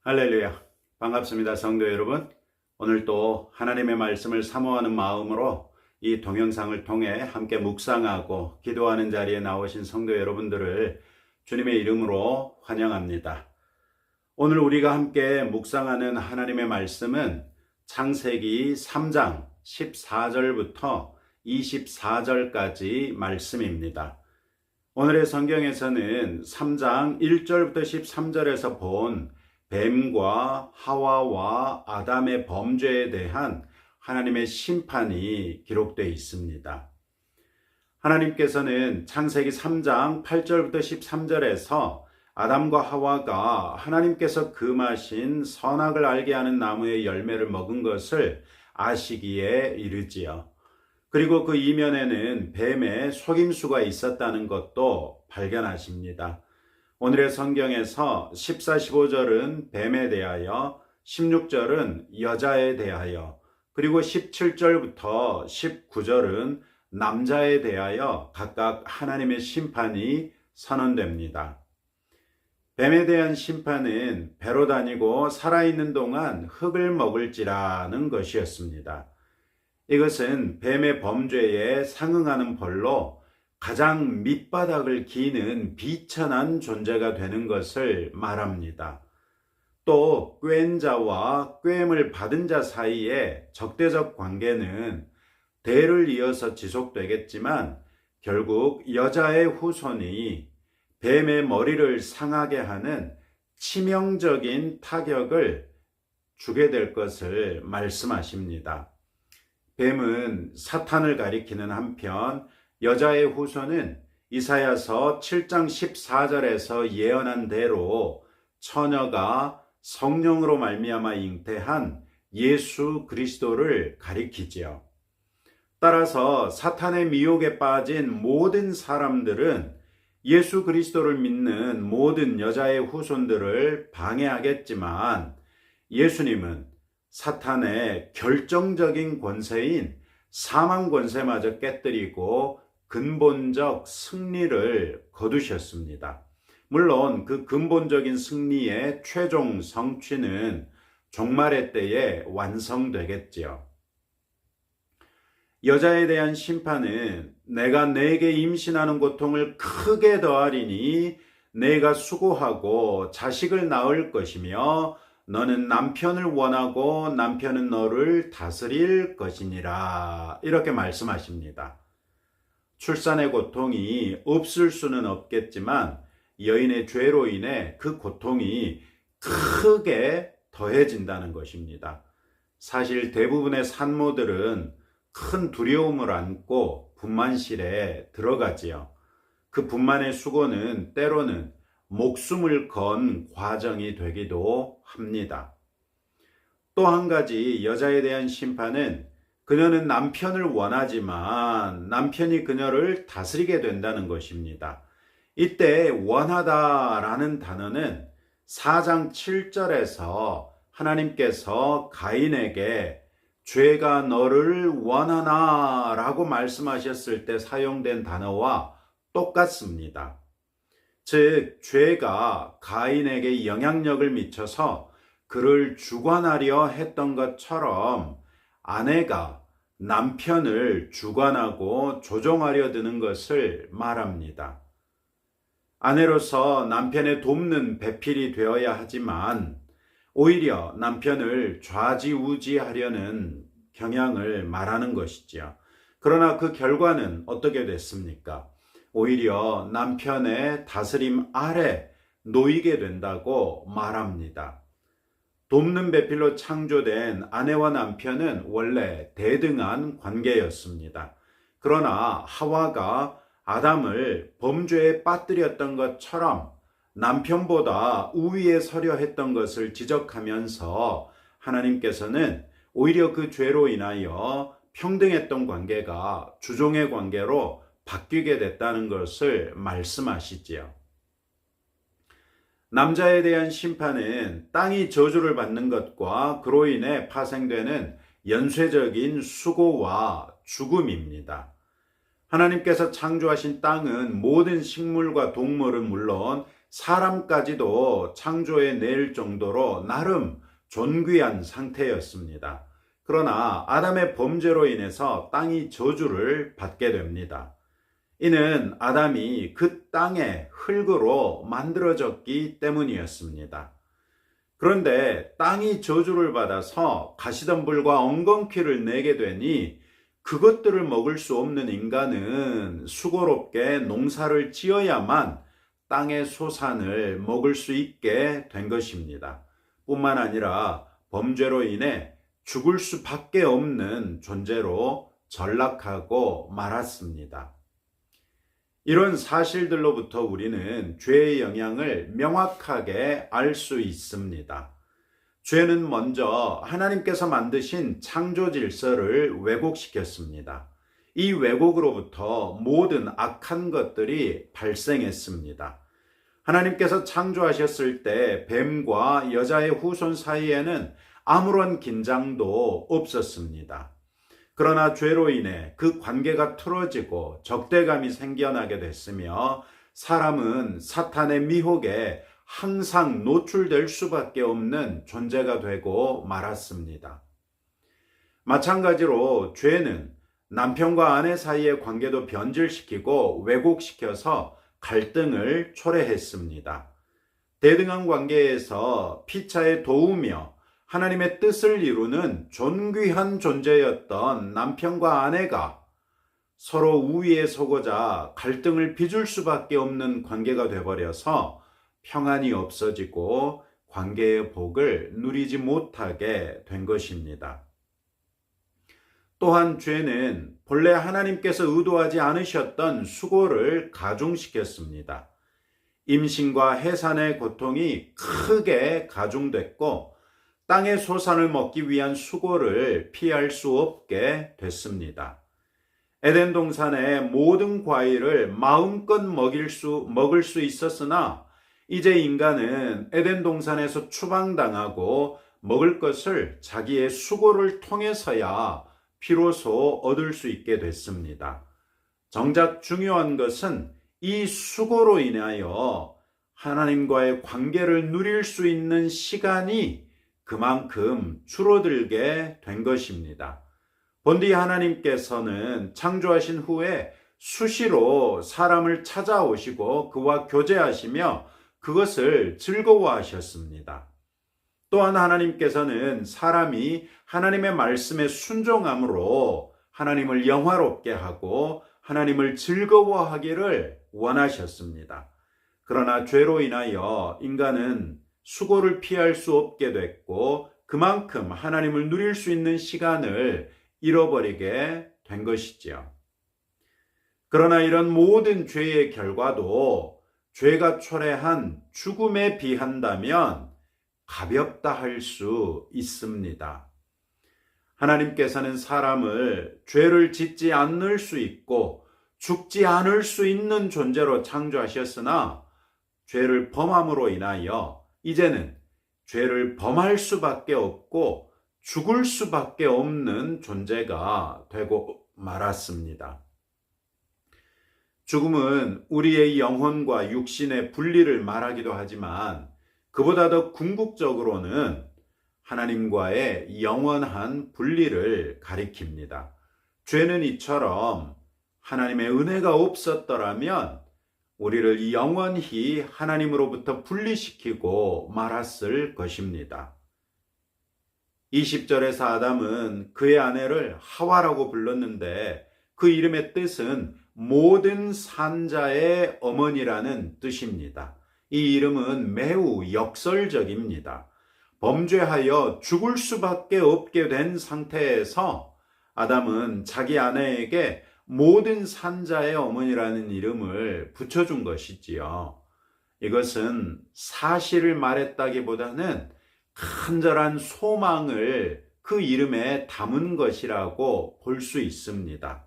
할렐루야. 반갑습니다. 성도 여러분. 오늘 또 하나님의 말씀을 사모하는 마음으로 이 동영상을 통해 함께 묵상하고 기도하는 자리에 나오신 성도 여러분들을 주님의 이름으로 환영합니다. 오늘 우리가 함께 묵상하는 하나님의 말씀은 창세기 3장 14절부터 24절까지 말씀입니다. 오늘의 성경에서는 3장 1절부터 13절에서 본 뱀과 하와와 아담의 범죄에 대한 하나님의 심판이 기록되어 있습니다. 하나님께서는 창세기 3장 8절부터 13절에서 아담과 하와가 하나님께서 금하신 선악을 알게 하는 나무의 열매를 먹은 것을 아시기에 이르지요. 그리고 그 이면에는 뱀의 속임수가 있었다는 것도 발견하십니다. 오늘의 성경에서 14, 15절은 뱀에 대하여, 16절은 여자에 대하여, 그리고 17절부터 19절은 남자에 대하여 각각 하나님의 심판이 선언됩니다. 뱀에 대한 심판은 배로 다니고 살아있는 동안 흙을 먹을지라는 것이었습니다. 이것은 뱀의 범죄에 상응하는 벌로 가장 밑바닥을 기는 비천한 존재가 되는 것을 말합니다. 또 꾀는 자와 꾀임을 받은 자 사이에 적대적 관계는 대를 이어서 지속되겠지만 결국 여자의 후손이 뱀의 머리를 상하게 하는 치명적인 타격을 주게 될 것을 말씀하십니다. 뱀은 사탄을 가리키는 한편 여자의 후손은 이사야서 7장 14절에서 예언한 대로 처녀가 성령으로 말미암아 잉태한 예수 그리스도를 가리키지요. 따라서 사탄의 미혹에 빠진 모든 사람들은 예수 그리스도를 믿는 모든 여자의 후손들을 방해하겠지만 예수님은 사탄의 결정적인 권세인 사망 권세마저 깨뜨리고 근본적 승리를 거두셨습니다. 물론 그 근본적인 승리의 최종 성취는 종말의 때에 완성되겠지요. 여자에 대한 심판은 내가 내게 임신하는 고통을 크게 더하리니 내가 수고하고 자식을 낳을 것이며 너는 남편을 원하고 남편은 너를 다스릴 것이니라. 이렇게 말씀하십니다. 출산의 고통이 없을 수는 없겠지만 여인의 죄로 인해 그 고통이 크게 더해진다는 것입니다. 사실 대부분의 산모들은 큰 두려움을 안고 분만실에 들어가지요. 그 분만의 수고는 때로는 목숨을 건 과정이 되기도 합니다. 또 한 가지 여자에 대한 심판은 그녀는 남편을 원하지만 남편이 그녀를 다스리게 된다는 것입니다. 이때 원하다라는 단어는 4장 7절에서 하나님께서 가인에게 죄가 너를 원하나 라고 말씀하셨을 때 사용된 단어와 똑같습니다. 즉 죄가 가인에게 영향력을 미쳐서 그를 주관하려 했던 것처럼 아내가 남편을 주관하고 조종하려 드는 것을 말합니다. 아내로서 남편의 돕는 배필이 되어야 하지만 오히려 남편을 좌지우지하려는 경향을 말하는 것이지요. 그러나 그 결과는 어떻게 됐습니까? 오히려 남편의 다스림 아래 놓이게 된다고 말합니다. 돕는 배필로 창조된 아내와 남편은 원래 대등한 관계였습니다. 그러나 하와가 아담을 범죄에 빠뜨렸던 것처럼 남편보다 우위에 서려 했던 것을 지적하면서 하나님께서는 오히려 그 죄로 인하여 평등했던 관계가 주종의 관계로 바뀌게 됐다는 것을 말씀하시지요. 남자에 대한 심판은 땅이 저주를 받는 것과 그로 인해 파생되는 연쇄적인 수고와 죽음입니다. 하나님께서 창조하신 땅은 모든 식물과 동물은 물론 사람까지도 창조해낼 정도로 나름 존귀한 상태였습니다. 그러나 아담의 범죄로 인해서 땅이 저주를 받게 됩니다. 이는 아담이 그 땅의 흙으로 만들어졌기 때문이었습니다. 그런데 땅이 저주를 받아서 가시덤불과 엉겅퀴를 내게 되니 그것들을 먹을 수 없는 인간은 수고롭게 농사를 지어야만 땅의 소산을 먹을 수 있게 된 것입니다. 뿐만 아니라 범죄로 인해 죽을 수밖에 없는 존재로 전락하고 말았습니다. 이런 사실들로부터 우리는 죄의 영향을 명확하게 알 수 있습니다. 죄는 먼저 하나님께서 만드신 창조 질서를 왜곡시켰습니다. 이 왜곡으로부터 모든 악한 것들이 발생했습니다. 하나님께서 창조하셨을 때 뱀과 여자의 후손 사이에는 아무런 긴장도 없었습니다. 그러나 죄로 인해 그 관계가 틀어지고 적대감이 생겨나게 됐으며 사람은 사탄의 미혹에 항상 노출될 수밖에 없는 존재가 되고 말았습니다. 마찬가지로 죄는 남편과 아내 사이의 관계도 변질시키고 왜곡시켜서 갈등을 초래했습니다. 대등한 관계에서 피차에 도우며 하나님의 뜻을 이루는 존귀한 존재였던 남편과 아내가 서로 우위에 서고자 갈등을 빚을 수밖에 없는 관계가 되어버려서 평안이 없어지고 관계의 복을 누리지 못하게 된 것입니다. 또한 죄는 본래 하나님께서 의도하지 않으셨던 수고를 가중시켰습니다. 임신과 해산의 고통이 크게 가중됐고 땅의 소산을 먹기 위한 수고를 피할 수 없게 됐습니다. 에덴 동산의 모든 과일을 마음껏 먹을 수 있었으나 이제 인간은 에덴 동산에서 추방당하고 먹을 것을 자기의 수고를 통해서야 비로소 얻을 수 있게 됐습니다. 정작 중요한 것은 이 수고로 인하여 하나님과의 관계를 누릴 수 있는 시간이 그만큼 줄어들게 된 것입니다. 본디 하나님께서는 창조하신 후에 수시로 사람을 찾아오시고 그와 교제하시며 그것을 즐거워하셨습니다. 또한 하나님께서는 사람이 하나님의 말씀에 순종함으로 하나님을 영화롭게 하고 하나님을 즐거워하기를 원하셨습니다. 그러나 죄로 인하여 인간은 수고를 피할 수 없게 됐고 그만큼 하나님을 누릴 수 있는 시간을 잃어버리게 된 것이지요. 그러나 이런 모든 죄의 결과도 죄가 초래한 죽음에 비한다면 가볍다 할 수 있습니다. 하나님께서는 사람을 죄를 짓지 않을 수 있고 죽지 않을 수 있는 존재로 창조하셨으나 죄를 범함으로 인하여 이제는 죄를 범할 수밖에 없고 죽을 수밖에 없는 존재가 되고 말았습니다. 죽음은 우리의 영혼과 육신의 분리를 말하기도 하지만 그보다 더 궁극적으로는 하나님과의 영원한 분리를 가리킵니다. 죄는 이처럼 하나님의 은혜가 없었더라면 우리를 영원히 하나님으로부터 분리시키고 말았을 것입니다. 20절에서 아담은 그의 아내를 하와라고 불렀는데 그 이름의 뜻은 모든 산자의 어머니라는 뜻입니다. 이 이름은 매우 역설적입니다. 범죄하여 죽을 수밖에 없게 된 상태에서 아담은 자기 아내에게 모든 산자의 어머니라는 이름을 붙여준 것이지요. 이것은 사실을 말했다기보다는 간절한 소망을 그 이름에 담은 것이라고 볼 수 있습니다.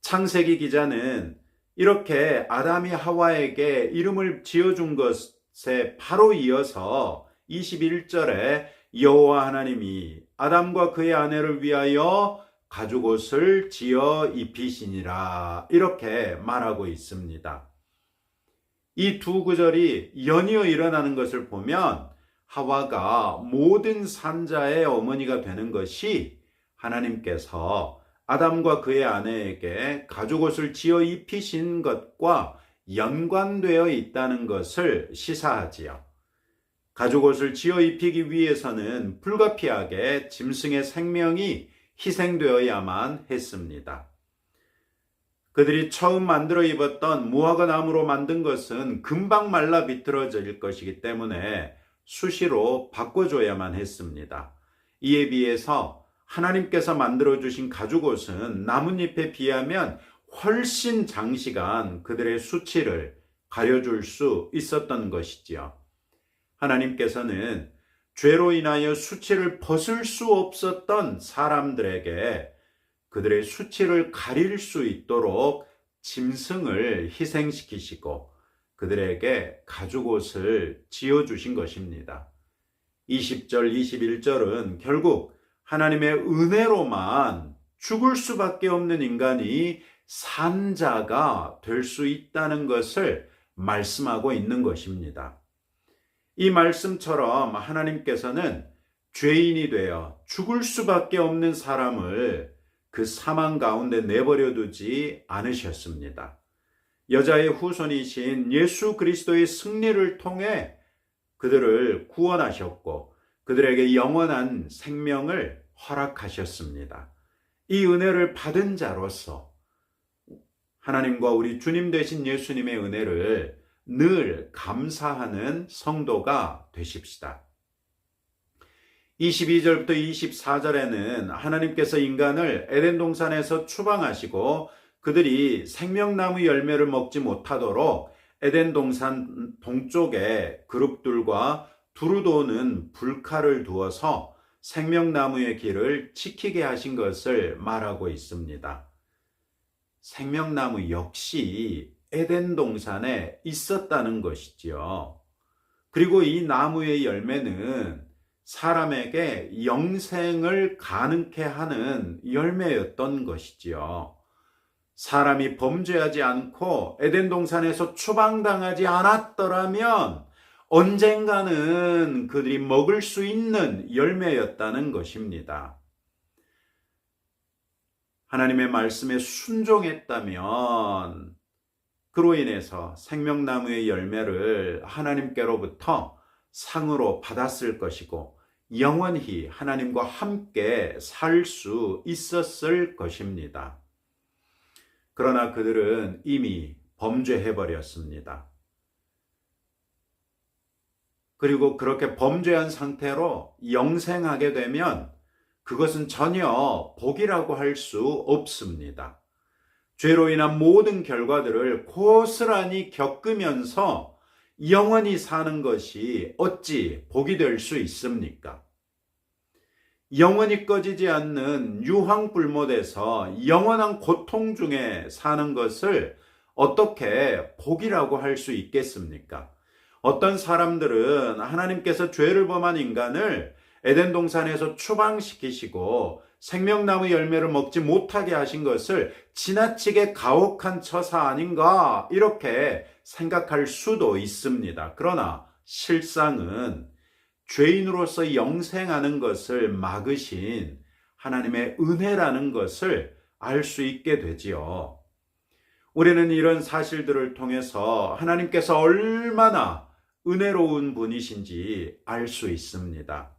창세기 기자는 이렇게 아담이 하와에게 이름을 지어준 것에 바로 이어서 21절에 여호와 하나님이 아담과 그의 아내를 위하여 가죽옷을 지어 입히시니라 이렇게 말하고 있습니다. 이 두 구절이 연이어 일어나는 것을 보면 하와가 모든 산자의 어머니가 되는 것이 하나님께서 아담과 그의 아내에게 가죽옷을 지어 입히신 것과 연관되어 있다는 것을 시사하지요. 가죽옷을 지어 입히기 위해서는 불가피하게 짐승의 생명이 희생되어야만 했습니다. 그들이 처음 만들어 입었던 무화과 나무로 만든 것은 금방 말라 비틀어질 것이기 때문에 수시로 바꿔줘야만 했습니다. 이에 비해서 하나님께서 만들어주신 가죽옷은 나뭇잎에 비하면 훨씬 장시간 그들의 수치를 가려줄 수 있었던 것이지요. 하나님께서는 죄로 인하여 수치를 벗을 수 없었던 사람들에게 그들의 수치를 가릴 수 있도록 짐승을 희생시키시고 그들에게 가죽옷을 지어주신 것입니다. 20절, 21절은 결국 하나님의 은혜로만 죽을 수밖에 없는 인간이 산자가 될 수 있다는 것을 말씀하고 있는 것입니다. 이 말씀처럼 하나님께서는 죄인이 되어 죽을 수밖에 없는 사람을 그 사망 가운데 내버려 두지 않으셨습니다. 여자의 후손이신 예수 그리스도의 승리를 통해 그들을 구원하셨고 그들에게 영원한 생명을 허락하셨습니다. 이 은혜를 받은 자로서 하나님과 우리 주님 되신 예수님의 은혜를 늘 감사하는 성도가 되십시다. 22절부터 24절에는 하나님께서 인간을 에덴 동산에서 추방하시고 그들이 생명나무 열매를 먹지 못하도록 에덴 동산 동쪽에 그룹들과 두루 도는 불칼을 두어서 생명나무의 길을 지키게 하신 것을 말하고 있습니다. 생명나무 역시 에덴 동산에 있었다는 것이지요. 그리고 이 나무의 열매는 사람에게 영생을 가능케 하는 열매였던 것이지요. 사람이 범죄하지 않고 에덴 동산에서 추방당하지 않았더라면 언젠가는 그들이 먹을 수 있는 열매였다는 것입니다. 하나님의 말씀에 순종했다면 그로 인해서 생명나무의 열매를 하나님께로부터 상으로 받았을 것이고 영원히 하나님과 함께 살 수 있었을 것입니다. 그러나 그들은 이미 범죄해버렸습니다. 그리고 그렇게 범죄한 상태로 영생하게 되면 그것은 전혀 복이라고 할 수 없습니다. 죄로 인한 모든 결과들을 고스란히 겪으면서 영원히 사는 것이 어찌 복이 될 수 있습니까? 영원히 꺼지지 않는 유황불못에서 영원한 고통 중에 사는 것을 어떻게 복이라고 할 수 있겠습니까? 어떤 사람들은 하나님께서 죄를 범한 인간을 에덴 동산에서 추방시키시고 생명나무 열매를 먹지 못하게 하신 것을 지나치게 가혹한 처사 아닌가 이렇게 생각할 수도 있습니다. 그러나 실상은 죄인으로서 영생하는 것을 막으신 하나님의 은혜라는 것을 알 수 있게 되지요. 우리는 이런 사실들을 통해서 하나님께서 얼마나 은혜로운 분이신지 알 수 있습니다.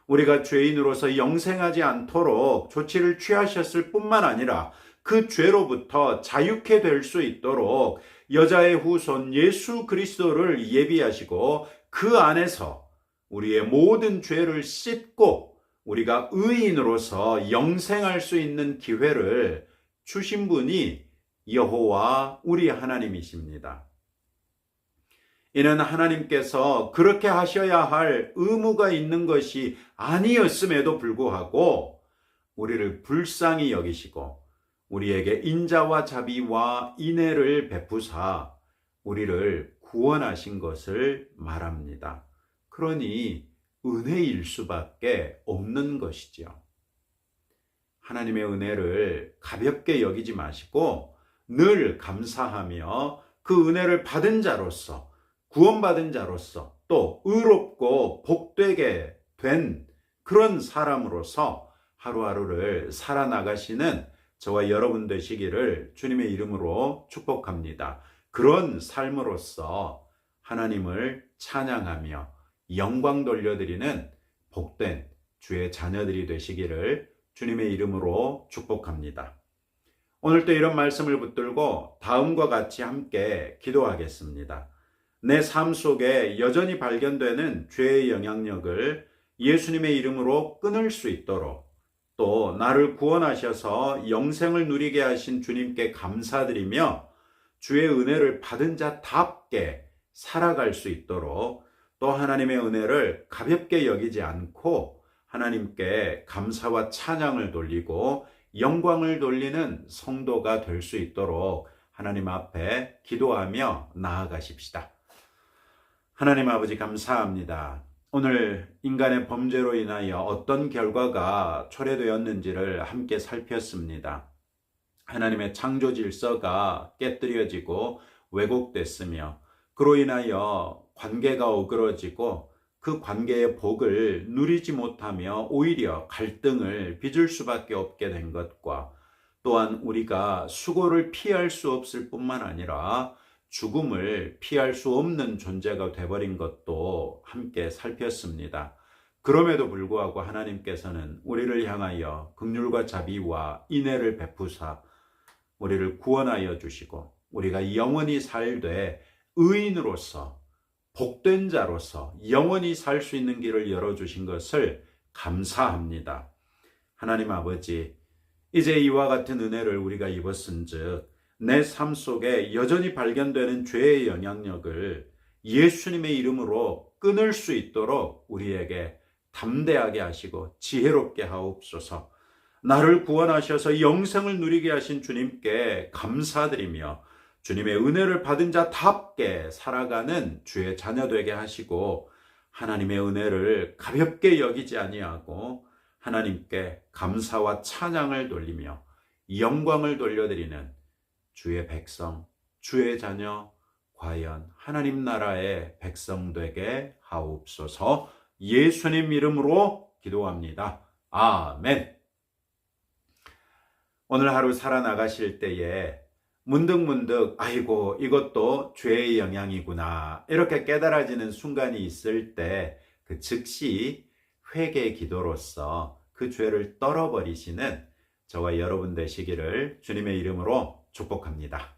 우리가 죄인으로서 영생하지 않도록 조치를 취하셨을 뿐만 아니라 그 죄로부터 자유케 될 수 있도록 여자의 후손 예수 그리스도를 예비하시고 그 안에서 우리의 모든 죄를 씻고 우리가 의인으로서 영생할 수 있는 기회를 주신 분이 여호와 우리 하나님이십니다. 이는 하나님께서 그렇게 하셔야 할 의무가 있는 것이 아니었음에도 불구하고 우리를 불쌍히 여기시고 우리에게 인자와 자비와 인애를 베푸사 우리를 구원하신 것을 말합니다. 그러니 은혜일 수밖에 없는 것이죠. 하나님의 은혜를 가볍게 여기지 마시고 늘 감사하며 그 은혜를 받은 자로서, 구원받은 자로서, 또 의롭고 복되게 된 그런 사람으로서 하루하루를 살아나가시는 저와 여러분 되시기를 주님의 이름으로 축복합니다. 그런 삶으로서 하나님을 찬양하며 영광 돌려드리는 복된 주의 자녀들이 되시기를 주님의 이름으로 축복합니다. 오늘도 이런 말씀을 붙들고 다음과 같이 함께 기도하겠습니다. 내 삶 속에 여전히 발견되는 죄의 영향력을 예수님의 이름으로 끊을 수 있도록, 또 나를 구원하셔서 영생을 누리게 하신 주님께 감사드리며 주의 은혜를 받은 자답게 살아갈 수 있도록, 또 하나님의 은혜를 가볍게 여기지 않고 하나님께 감사와 찬양을 돌리고 영광을 돌리는 성도가 될 수 있도록 하나님 앞에 기도하며 나아가십시다. 하나님 아버지, 감사합니다. 오늘 인간의 범죄로 인하여 어떤 결과가 초래되었는지를 함께 살폈습니다. 하나님의 창조 질서가 깨뜨려지고 왜곡됐으며, 그로 인하여 관계가 어그러지고 그 관계의 복을 누리지 못하며 오히려 갈등을 빚을 수밖에 없게 된 것과, 또한 우리가 수고를 피할 수 없을 뿐만 아니라 죽음을 피할 수 없는 존재가 되어버린 것도 함께 살폈습니다. 그럼에도 불구하고 하나님께서는 우리를 향하여 긍휼과 자비와 인애를 베푸사 우리를 구원하여 주시고, 우리가 영원히 살되 의인으로서, 복된 자로서 영원히 살 수 있는 길을 열어주신 것을 감사합니다. 하나님 아버지, 이제 이와 같은 은혜를 우리가 입었은즉 내 삶 속에 여전히 발견되는 죄의 영향력을 예수님의 이름으로 끊을 수 있도록 우리에게 담대하게 하시고 지혜롭게 하옵소서. 나를 구원하셔서 영생을 누리게 하신 주님께 감사드리며 주님의 은혜를 받은 자답게 살아가는 주의 자녀 되게 하시고, 하나님의 은혜를 가볍게 여기지 아니하고 하나님께 감사와 찬양을 돌리며 영광을 돌려드리는 주의 백성, 주의 자녀, 과연 하나님 나라의 백성 되게 하옵소서. 예수님 이름으로 기도합니다. 아멘. 오늘 하루 살아나가실 때에 문득문득 아이고 이것도 죄의 영향이구나 이렇게 깨달아지는 순간이 있을 때 그 즉시 회개 기도로서 그 죄를 떨어버리시는 저와 여러분 되시기를 주님의 이름으로 축복합니다.